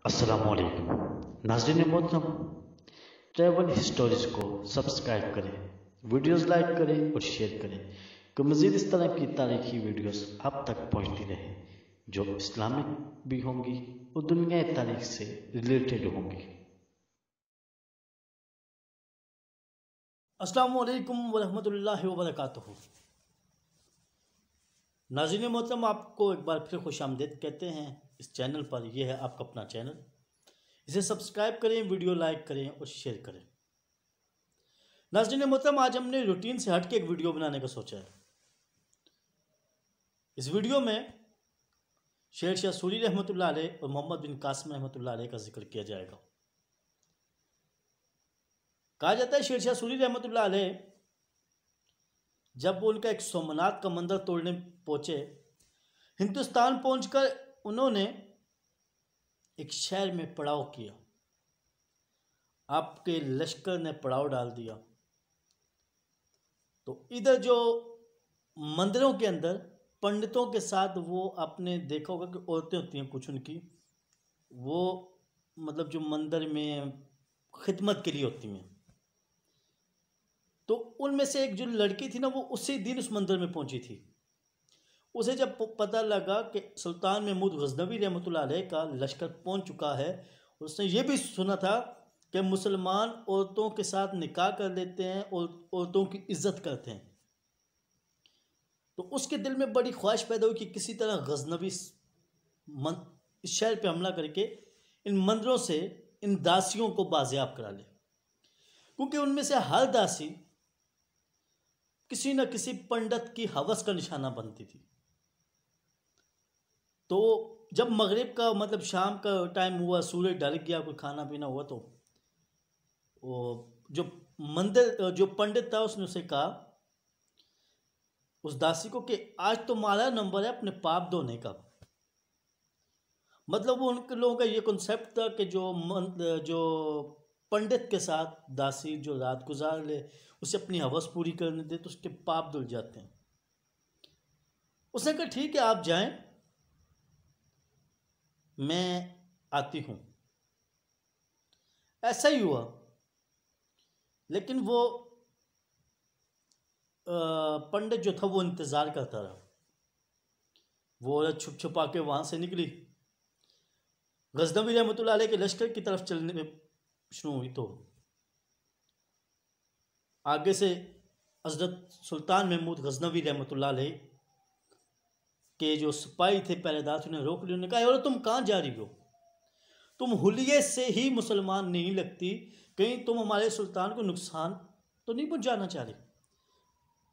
अस्सलामुअलैकुम नाज़रीन मोहतरम, ट्रैवल हिस्टोरीज को सब्सक्राइब करें, वीडियोस लाइक करें और शेयर करें कि मज़ीद इस तरह की तारीखी वीडियोस आप तक पहुंचती रहे जो इस्लामिक भी होंगी और दुनियाई तारीख से रिलेटेड होंगी। अस्सलामु अलैकुम वरहमतुल्लाहि वबरकातुहू। नाज़रीन मोहतरम, आपको एक बार फिर खुशामदीद कहते हैं इस चैनल पर। यह है आपका अपना चैनल, इसे सब्सक्राइब करें, वीडियो लाइक करें और शेयर करें। नाज़रीन मोहतरम, आज हमने रूटीन से हट के एक वीडियो बनाने का सोचा है। इस वीडियो में शेर शाह सूरी रहमतुल्लाह अलैह और मोहम्मद बिन कासिम रहमतुल्लाह अलैह का जिक्र किया जाएगा। कहा जाता है शेर शाह सूरी रहमतुल्लाह अलैह जब वो उनका एक सोमनाथ का मंदिर तोड़ने पहुंचे, हिंदुस्तान पहुंचकर उन्होंने एक शहर में पड़ाव किया। आपके लश्कर ने पड़ाव डाल दिया तो इधर जो मंदिरों के अंदर पंडितों के साथ वो आपने देखा होगा कि औरतें होती हैं कुछ उनकी, वो मतलब जो मंदिर में खिदमत के लिए होती हैं, तो उनमें से एक जो लड़की थी ना, वो उसी दिन उस मंदिर में पहुंची थी। उसे जब पता लगा कि सुल्तान महमूद गजनवी रहमतुल्लाह अलैह का लश्कर पहुंच चुका है, उसने ये भी सुना था कि मुसलमान औरतों के साथ निकाह कर लेते हैं और औरतों की इज्जत करते हैं, तो उसके दिल में बड़ी ख्वाहिश पैदा हुई कि किसी तरह गजनवी इस शहर पे हमला करके इन मंदिरों से इन दासियों को बाजियाब करा ले, क्योंकि उनमें से हर दासी किसी न किसी पंडित की हवस का निशाना बनती थी। तो जब मगरिब का मतलब शाम का टाइम हुआ, सूरज ढल गया, कोई खाना पीना हुआ, तो वो जो मंदिर जो पंडित था उसने उसे कहा उस दासी को कि आज तो तुम्हारा नंबर है अपने पाप धोने का। मतलब वो उनके लोगों का ये कॉन्सेप्ट था कि जो पंडित के साथ दासी जो रात गुजार ले, उसे अपनी हवस पूरी करने दे तो उसके पाप धुल जाते हैं। उसने कहा ठीक है आप जाएं, मैं आती हूं। ऐसा ही हुआ, लेकिन वो पंडित जो था वो इंतज़ार करता रहा। वो औरत छुप छुपा के वहाँ से निकली, गजनवी रहमतुल्लाह अलैह के लश्कर की तरफ चलने में शुरू हुई। तो आगे से हज़रत सुल्तान महमूद गजनवी रहमतुल्लाह अलैह के जो सिपाही थे पहरेदार, उन्हें रोक लिया। उन्होंने कहा और तुम कहाँ जा रही हो? तुम हुलिये से ही मुसलमान नहीं लगती, कहीं तुम हमारे सुल्तान को नुकसान तो नहीं पहुँचाना चाह रही?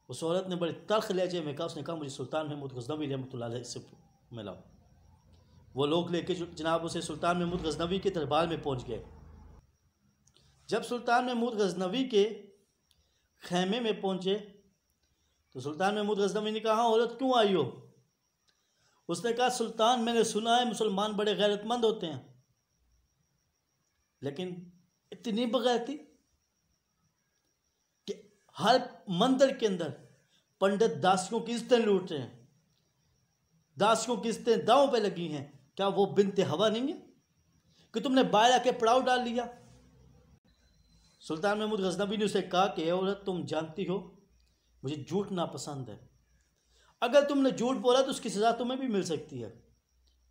उस औरत ने बड़े तल्ख लहजे में कहा, उसने कहा मुझे सुल्तान महमूद गजनवी रहमतुल्लाह अलैह से मिलाओ। वो लोग लेके जनाब उसे सुल्तान महमूद गजनवी के दरबार में पहुंच गए। जब सुल्तान महमूद गजनवी के खैमे में पहुंचे तो सुल्तान महमूद गजनवी ने कहा औरत क्यों आई हो? उसने कहा सुल्तान मैंने सुना है मुसलमान बड़े गैरतमंद होते हैं, लेकिन इतनी बगैरती कि हर मंदिर के अंदर पंडित दासियों की इज्जतें लूट रहे हैं, दासियों की इज्जतें दांव पे लगी हैं। क्या वो बिनते हवा नहीं है कि तुमने बाहर आके पड़ाव डाल लिया? सुल्तान महमूद गजनवी ने उसे कहा कि औरत तुम जानती हो मुझे झूठ नापसंद है, अगर तुमने झूठ बोला तो उसकी सज़ा तुम्हें भी मिल सकती है।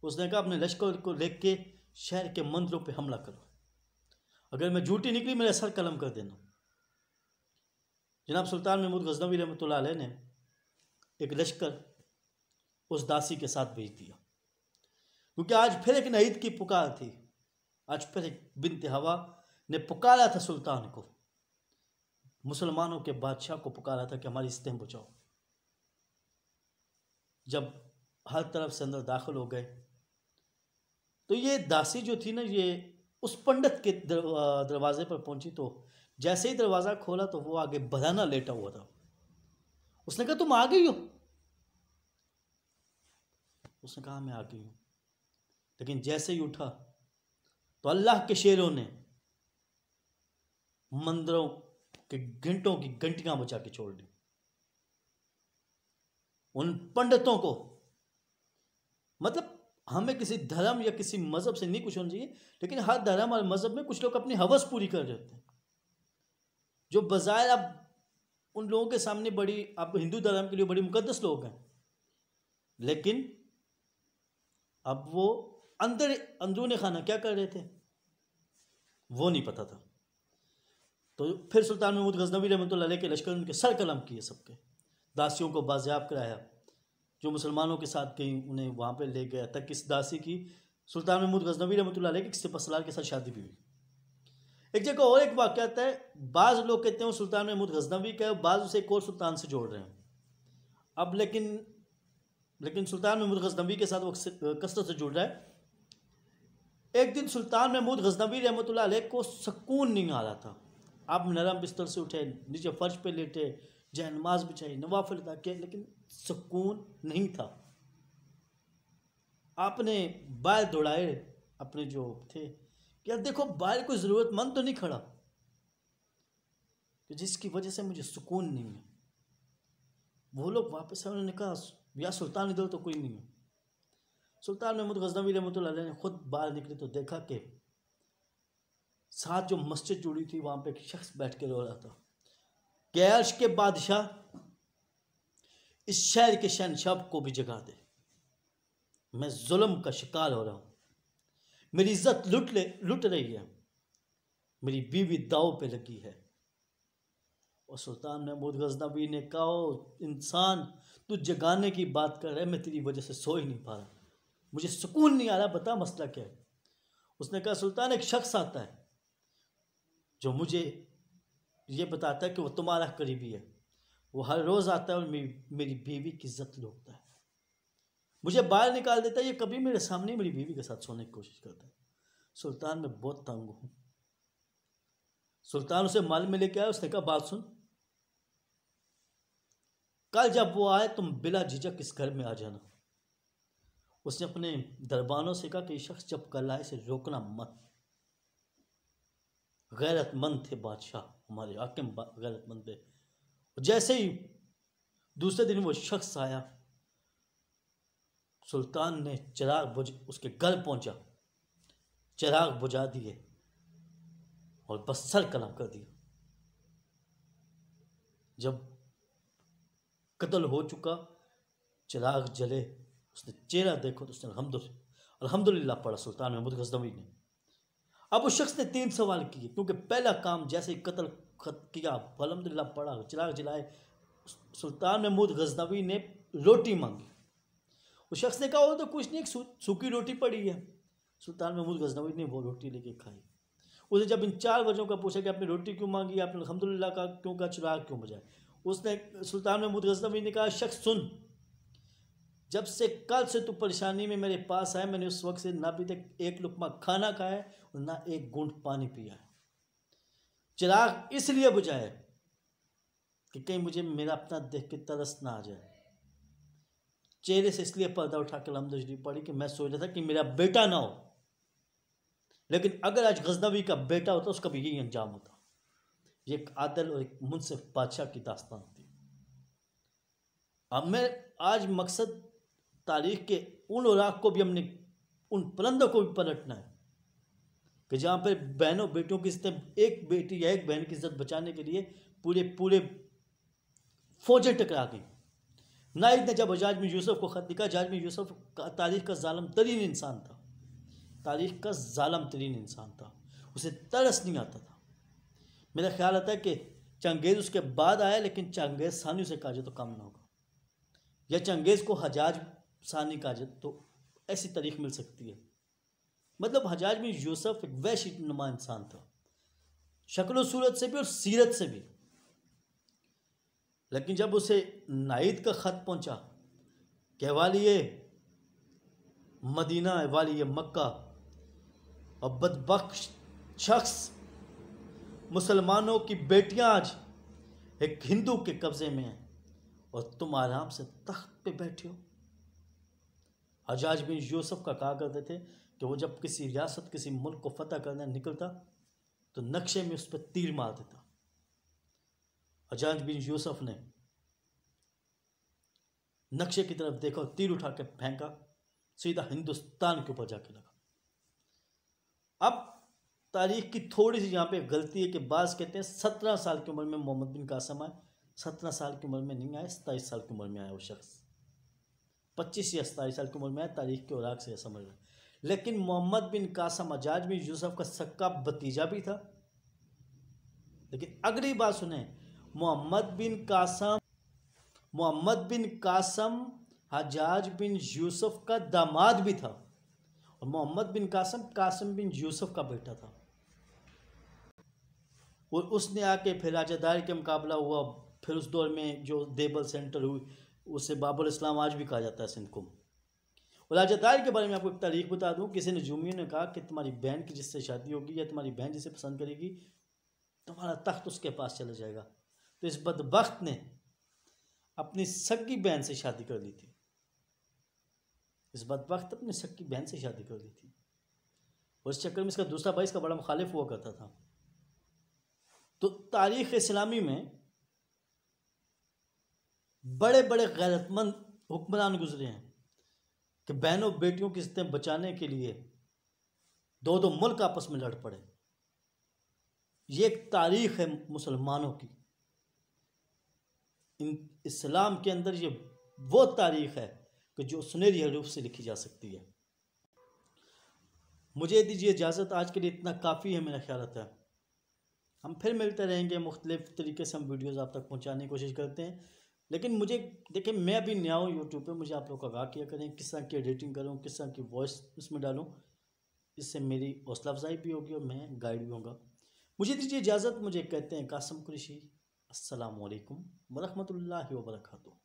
उसने कहा अपने लश्कर को लेकर के शहर के मंदिरों पे हमला करो, अगर मैं झूठी निकली मेरा सर कलम कर देना। जनाब सुल्तान महमूद गजनवी रहमतुल्लाह अलैह ने एक लश्कर उस दासी के साथ भेज दिया, क्योंकि आज फिर एक नईद की पुकार थी। आज फिर एक बिनते हवा ने पुकारा था सुल्तान को, मुसलमानों के बादशाह को पुकारा था कि हमारी इज्जतें बचाओ। जब हर तरफ से अंदर दाखिल हो गए तो ये दासी जो थी ना, ये उस पंडित के दरवाजे पर पहुंची। तो जैसे ही दरवाज़ा खोला तो वो आगे बधाना लेटा हुआ था। उसने कहा तुम आ गई हो? उसने कहा मैं आ गई हूँ। लेकिन जैसे ही उठा तो अल्लाह के शेरों ने मंदिरों के घंटों की घंटियां बचा के छोड़ दी। उन पंडितों को मतलब हमें किसी धर्म या किसी मजहब से नहीं कुछ होना चाहिए, लेकिन हर धर्म और मजहब में कुछ लोग अपनी हवस पूरी कर रहे होते हैं, जो बजाय अब उन लोगों के सामने बड़ी, अब हिंदू धर्म के लिए बड़ी मुकद्दस लोग हैं, लेकिन अब वो अंदरूनी खाना क्या कर रहे थे वो नहीं पता था। तो फिर सुल्तान महमूद गजनवी रहमतुल्लाह अलैह के लश्कर उनके सर कलम किए, सबके दासियों को बाजियाब कराया, जो मुसलमानों के साथ गई उन्हें वहाँ पे ले गया, तक इस दासी की सुल्तान महमूद गजनवी रहमतुल्लाह अलैह की सिपह सलार के साथ शादी भी हुई। एक जगह और एक वाक़या आता है, बाज़ लोग कहते हैं वो सुल्तान महमूद गजनवी का है, बाज़ उसे एक और सुल्तान से जोड़ रहे हैं। अब लेकिन सुल्तान महमूद गजनवी के साथ वो कसरत से जुड़ रहा है। एक दिन सुल्तान महमूद गजनवी रहमतुल्लाह अलैह को सुकून नहीं आ रहा था। आप नरम बिस्तर से उठे, नीचे फर्श पे लेटे, जय नमाज बिछाई, नवाफिल अदा किए, लेकिन सुकून नहीं था। आपने बाल दौड़ाए अपने जो थे कि यार देखो बाहर कोई ज़रूरतमंद तो नहीं खड़ा कि जिसकी वजह से मुझे सुकून नहीं है। वो लोग वापस आए, उन्होंने कहा या सुल्तान इधर तो कोई नहीं है। सुल्तान महमूद गजनवी रहमतुल्लाह अलैह ने खुद बाहर निकले तो देखा कि साथ जो मस्जिद जुड़ी थी वहाँ पे एक शख्स बैठ के रो रहा था कि अर्श के बादशाह, इस शहर के शहंशाह को भी जगा दे, मैं जुल्म का शिकार हो रहा हूँ, मेरी इज्जत लुट रही है, मेरी बीवी दाव पे लगी है। और सुल्तान महमूद गजनवी ने कहा इंसान तू जगाने की बात कर रहा है, मैं तेरी वजह से सो ही नहीं पा रहा, मुझे सुकून नहीं आ रहा, बता मसला क्या है। उसने कहा सुल्तान एक शख्स आता है जो मुझे ये बताता है कि वो तुम्हारा करीबी है, वो हर रोज़ आता है और मेरी बीवी की इज्जत लूटता है, मुझे बाहर निकाल देता है, ये कभी मेरे सामने मेरी बीवी के साथ सोने की कोशिश करता है। सुल्तान मैं बहुत तंग हूँ। सुल्तान उसे माल में लेके आया, उसने कहा बात सुन, कल जब वो आए तुम बिला झिझक इस घर में आ जाना। उसने अपने दरबानों से कहा कि ये शख्स जब कल आए इसे रोकना मत। गैरतमंद थे बादशाह, हमारे हाकिम गैरतमंद थे। जैसे ही दूसरे दिन वो शख्स आया, सुल्तान ने चिराग उसके घर पहुंचा, चिराग बुझा दिए और बस सर कलम कर दिया। जब कत्ल हो चुका, चिराग जले, उसने चेहरा देखो तो उसने अल्हम्दुलिल्लाह पढ़ा सुल्तान महमूद गजनवी ने। अब उस शख्स ने 3 सवाल किए, क्योंकि पहला काम जैसे ही कत्ल किया, अल्हम्दुलिल्लाह पढ़ा, चिराग जलाए, सुल्तान महमूद गजनवी ने रोटी मांगी। उस शख्स ने कहा वो तो कुछ नहीं, एक सूखी रोटी पड़ी है। सुल्तान महमूद गजनवी ने वो रोटी लेके खाई। उसे जब इन 4 वजहों का पूछा कि आपने रोटी क्यों मांगी, आपने अल्हम्दुलिल्लाह का क्यों कहा, चिराग क्यों बुझाए, उसने सुल्तान महमूद गजनवी ने कहा शख्स सुन, जब से कल से तू परेशानी में मेरे पास आया, मैंने उस वक्त से ना अभी तक एक लुकमा खाना खाया और ना एक घूंट पानी पिया है। चिराग इसलिए बुझाए कि कहीं मुझे मेरा अपना देख के तरस ना आ जाए। चेहरे से इसलिए पर्दा उठा के अल्हम्दुलिल्लाह पड़ी कि मैं सोच रहा था कि मेरा बेटा ना हो, लेकिन अगर आज गजनवी का बेटा होता उसका भी यही अंजाम होता। ये एक आदिल और एक मुनसिफ बादशाह की दास्तान थी। अब मैं आज मकसद तारीख के उन औराक को भी हमने, उन पलंदों को भी पलटना है कि जहाँ पर बहनों बेटियों की इज्जत, एक बेटी या एक बहन की इज्जत बचाने के लिए पूरे फौजें टकरा गई। नाइद ने जब हजाज में यूसुफ को ख़त लिखा, हजाज में यूसुफ तारीख का जालिम तरीन इंसान था, तारीख का जालिम तरीन इंसान था, उसे तरस नहीं आता था। मेरा ख्याल आता है कि चंगेज़ उसके बाद आया, लेकिन चंगेज़ सानी उसे काजे तो कम ना होगा, या चंगेज़ को हजाज सानी काजे तो ऐसी तारीख मिल सकती है। मतलब हजाज में यूसुफ एक वैश्य नुमा इंसान था, शक्ल सूरत से भी और सीरत से भी। लेकिन जब उसे नाइद का ख़त पहुंचा कि वालिए मदीना, वालिए मक्का और बदबख्त शख्स, मुसलमानों की बेटियां आज एक हिंदू के कब्ज़े में हैं और तुम आराम से तख्त पे बैठे हो। हजाज बिन यूसुफ का कहा करते थे कि वो जब किसी रियासत, किसी मुल्क को फतह करने निकलता तो नक्शे में उस पर तीर मार देता। हजाज बिन यूसुफ ने नक्शे की तरफ देखा और तीर उठा के फेंका सीधा हिंदुस्तान के ऊपर जाके लगा। अब तारीख की थोड़ी सी यहाँ पे गलती है कि बाज कहते हैं 17 साल की उम्र में मोहम्मद बिन कासम आए। 17 साल की उम्र में नहीं आए, 27 साल की उम्र में आया वो शख्स। 25 या 27 साल की उम्र में आया, तारीख के औराक से समझ रहे। लेकिन मोहम्मद बिन कासम हज्जाज बिन यूसुफ का सक्का भतीजा भी था। लेकिन अगली बात सुने, मोहम्मद बिन कासम हज्जाज बिन यूसुफ का दामाद भी था, और मोहम्मद बिन कासम बिन यूसुफ का बेटा था। और उसने आके फिर राजादारी के मुकाबला हुआ। फिर उस दौर में जो देबल सेंटर हुई, उसे बाबुल इस्लाम आज भी कहा जाता है सिंध को। और राजादारी के बारे में आपको एक तारीख बता दूं, किसी नजूमियों ने कहा कि तुम्हारी बहन की जिससे शादी होगी या तुम्हारी बहन जिसे पसंद करेगी, तुम्हारा तख्त उसके पास चला जाएगा। तो इस बदबख्त ने अपनी सगी बहन से शादी कर ली थी। इस बदबख्त अपनी सगी बहन से शादी कर ली थी, और इस चक्कर में इसका दूसरा भाई इसका बड़ा मुखालिफ हुआ करता था। तो तारीख इस्लामी में बड़े बड़े गैरतमंद हुक्मरान गुजरे हैं कि बहनों बेटियों की इज्जतें बचाने के लिए दो दो मुल्क आपस में लड़ पड़े। ये एक तारीख है मुसलमानों की। इस्लाम के अंदर ये वो तारीख है कि जो सुनहरी हरूफ से लिखी जा सकती है। मुझे दीजिए इजाज़त, आज के लिए इतना काफ़ी है मेरा ख्याल आता है। हम फिर मिलते रहेंगे, मुख्तलिफ तरीके से हम वीडियोज़ आप तक पहुंचाने की कोशिश करते हैं। लेकिन मुझे देखिए, मैं अभी नया हूँ यूट्यूब पे, मुझे आप लोग आगाह किया करें किस तरह की एडिटिंग करूँ, किस तरह की वॉइस इसमें डालूँ। इससे मेरी हौसला अफजाई भी होगी और मैं गाइड भी होगा। मुझे दीजिए इजाज़त, मुझे कहते हैं कासिम कुरैशी। अस्सलामु अलैकुम वरहमतुल्लाहि वबरकातुहू।